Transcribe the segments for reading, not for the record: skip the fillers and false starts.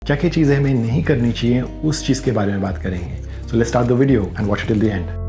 क्या क्या चीज़ें हमें नहीं करनी चाहिए, उस चीज़ के बारे में बात करेंगे। So let's start the video and watch it till the end.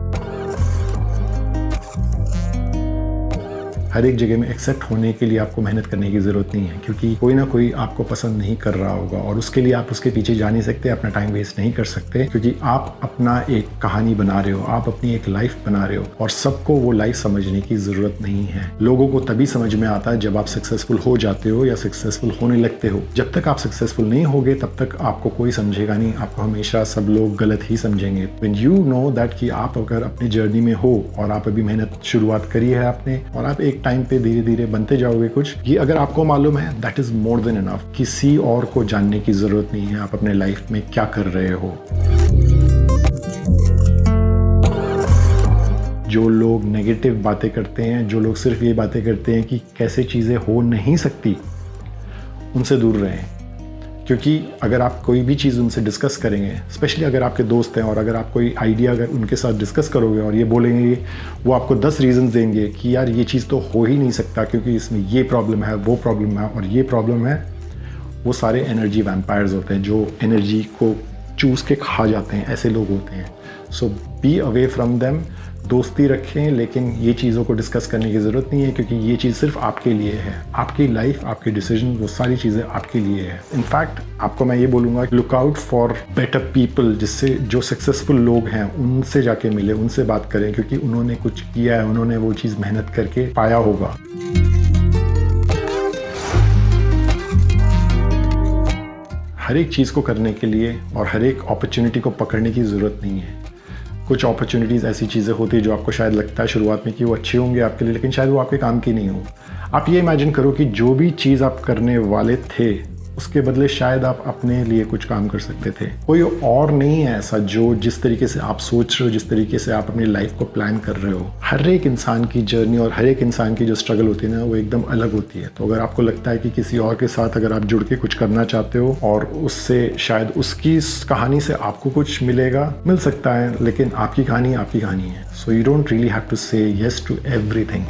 हर एक जगह में एक्सेप्ट होने के लिए आपको मेहनत करने की ज़रूरत नहीं है, क्योंकि कोई ना कोई आपको पसंद नहीं कर रहा होगा और उसके लिए आप उसके पीछे जा नहीं सकते, अपना टाइम वेस्ट नहीं कर सकते, क्योंकि आप अपना एक कहानी बना रहे हो, आप अपनी एक लाइफ बना रहे हो और सबको वो लाइफ समझने की ज़रूरत नहीं है। लोगों को तभी समझ में आता है जब आप सक्सेसफुल हो जाते हो या सक्सेसफुल होने लगते हो। जब तक आप सक्सेसफुल नहीं होगे तब तक आपको कोई समझेगा नहीं, आपको हमेशा सब लोग गलत ही समझेंगे। व्हेन यू नो दैट कि आप अगर अपनी जर्नी में हो और आप अभी मेहनत शुरुआत करी है आपने और आप एक टाइम पे धीरे धीरे बनते जाओगे कुछ, ये अगर आपको मालूम है, that is more than enough. किसी और को जानने की जरूरत नहीं है आप अपने लाइफ में क्या कर रहे हो। जो लोग नेगेटिव बातें करते हैं, जो लोग सिर्फ ये बातें करते हैं कि कैसे चीज़ें हो नहीं सकती, उनसे दूर रहें। क्योंकि अगर आप कोई भी चीज़ उनसे डिस्कस करेंगे, स्पेशली अगर आपके दोस्त हैं और अगर आप कोई आइडिया अगर उनके साथ डिस्कस करोगे और ये बोलेंगे, वो आपको 10 रीज़न्स देंगे कि यार ये चीज़ तो हो ही नहीं सकता क्योंकि इसमें ये प्रॉब्लम है, वो प्रॉब्लम है और ये प्रॉब्लम है। वो सारे एनर्जी वैम्पायर्स होते हैं जो एनर्जी को चूस के खा जाते हैं, ऐसे लोग होते हैं। सो बी अवे फ्रॉम देम। दोस्ती रखें, लेकिन ये चीज़ों को डिस्कस करने की ज़रूरत नहीं है, क्योंकि ये चीज़ सिर्फ आपके लिए है। आपकी लाइफ, आपके डिसीजन, वो सारी चीज़ें आपके लिए है। इनफैक्ट आपको मैं ये बोलूँगा, look out for better people, जिससे जो सक्सेसफुल लोग हैं उनसे जाके मिले, उनसे बात करें, क्योंकि उन्होंने कुछ किया है, उन्होंने वो चीज़ मेहनत करके पाया होगा। हर एक चीज़ को करने के लिए और हर एक अपॉर्चुनिटी को पकड़ने की ज़रूरत नहीं है। कुछ अपॉर्चुनिटीज़ ऐसी चीज़ें होती है जो आपको शायद लगता है शुरुआत में कि वो अच्छे होंगे आपके लिए, लेकिन शायद वो आपके काम की नहीं हो। आप ये इमेजिन करो कि जो भी चीज़ आप करने वाले थे उसके बदले शायद आप अपने लिए कुछ काम कर सकते थे। कोई और नहीं है ऐसा जो जिस तरीके से आप सोच रहे हो, जिस तरीके से आप अपनी लाइफ को प्लान कर रहे हो। हर एक इंसान की जर्नी और हर एक इंसान की जो स्ट्रगल होती है ना, वो एकदम अलग होती है। तो अगर आपको लगता है कि किसी और के साथ अगर आप जुड़ के कुछ करना चाहते हो और उससे शायद उसकी कहानी से आपको कुछ मिलेगा, मिल सकता है, लेकिन आपकी कहानी है। So you don't really have to say yes to everything.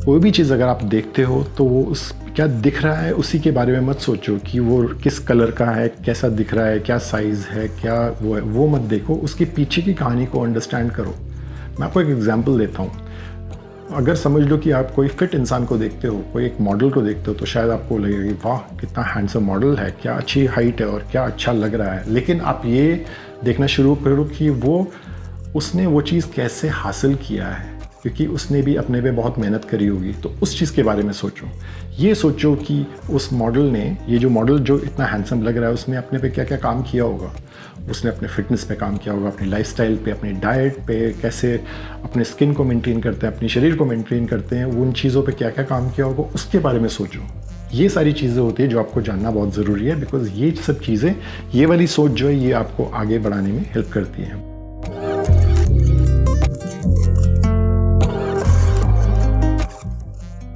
कोई भी चीज़ अगर आप देखते हो तो वो उस क्या दिख रहा है उसी के बारे में मत सोचो कि वो किस कलर का है, कैसा दिख रहा है, क्या साइज़ है, क्या वो है, वो मत देखो। उसके पीछे की कहानी को अंडरस्टैंड करो। मैं आपको एक एग्जांपल देता हूँ। अगर समझ लो कि आप कोई फिट इंसान को देखते हो, कोई एक मॉडल को देखते हो, तो शायद आपको लगेगा कि वाह कितना हैंडसम मॉडल है, क्या अच्छी हाइट है और क्या अच्छा लग रहा है। लेकिन आप ये देखना शुरू करो कि उसने वो चीज़ कैसे हासिल किया है, क्योंकि उसने भी अपने पे बहुत मेहनत करी होगी। तो उस चीज़ के बारे में सोचो। ये सोचो कि उस मॉडल ने, ये जो मॉडल जो इतना हैंडसम लग रहा है, उसने अपने पे क्या क्या काम किया होगा। उसने अपने फिटनेस पे काम किया होगा, अपनी लाइफस्टाइल पे, अपनी डाइट पे, कैसे अपने स्किन को मेंटेन करते हैं, अपने शरीर को मेंटेन करते हैं, उन चीज़ों पे क्या क्या काम किया होगा, उसके बारे में सोचो। ये सारी चीज़ें होती है जो आपको जानना बहुत ज़रूरी है, बिकॉज ये सब चीज़ें, ये वाली सोच जो है, ये आपको आगे बढ़ाने में हेल्प करती है।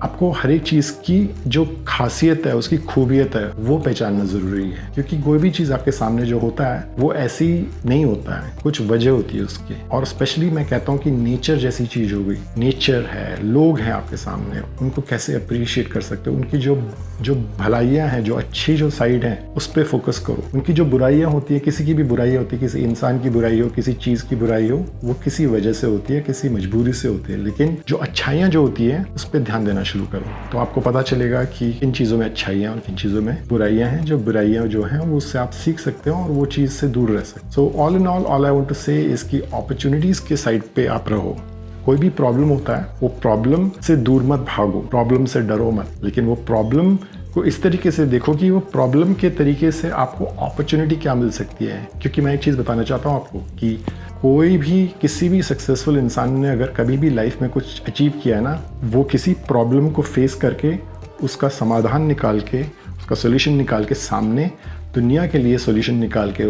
आपको हर एक चीज़ की जो खासियत है, उसकी खूबियत है, वो पहचानना ज़रूरी है। क्योंकि कोई भी चीज़ आपके सामने जो होता है वो ऐसी नहीं होता है, कुछ वजह होती है उसकी। और स्पेशली मैं कहता हूँ कि नेचर जैसी चीज़ हो गई, नेचर है, लोग हैं आपके सामने, उनको कैसे अप्रिशिएट कर सकते हो। उनकी जो भलाइयाँ हैं, जो अच्छी जो साइड हैं, उस पर फोकस करो। उनकी जो बुराइयाँ होती है, किसी की भी बुराई होती है, किसी इंसान की बुराई हो, किसी चीज़ की बुराई हो, वो किसी वजह से होती है, किसी मजबूरी से होती है। लेकिन जो अच्छाइयाँ जो होती है, उस पर ध्यान देना शुरू करो, तो आपको पता चलेगा कि इन चीज़ों में अच्छाइयाँ और किन चीज़ों में बुराइयाँ हैं। जो बुराइयाँ जो हैं वो उससे आप सीख सकते हो और वो चीज़ से दूर रह सकते हो। So all in all I want to say इसकी अपॉर्चुनिटीज़ के साइड पे आप रहो। कोई भी प्रॉब्लम होता है, वो प्रॉब्लम से दूर मत भागो, प्रॉब्लम से डरो मत, लेकिन वो प्रॉब्लम को इस तरीके से देखो कि वो प्रॉब्लम के तरीके से आपको अपॉर्चुनिटी क्या मिल सकती है। क्योंकि मैं एक चीज़ बताना चाहता हूँ आपको कि कोई भी, किसी भी सक्सेसफुल इंसान ने अगर कभी भी लाइफ में कुछ अचीव किया है ना, वो किसी प्रॉब्लम को फेस करके उसका समाधान निकाल के, उसका सोल्यूशन निकाल के, सामने दुनिया के लिए सोल्यूशन निकाल के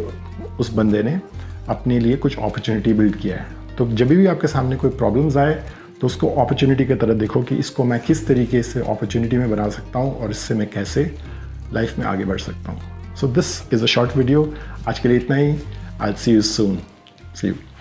उस बंदे ने अपने लिए कुछ अपॉर्चुनिटी बिल्ड किया है। तो जब भी आपके सामने कोई प्रॉब्लम्स आए तो उसको अपॉर्चुनिटी की तरह देखो कि इसको मैं किस तरीके से अपॉर्चुनिटी में बना सकता हूँ और इससे मैं कैसे लाइफ में आगे बढ़ सकता हूँ। So this is a short video. आज के लिए इतना ही। I will see you soon. See you.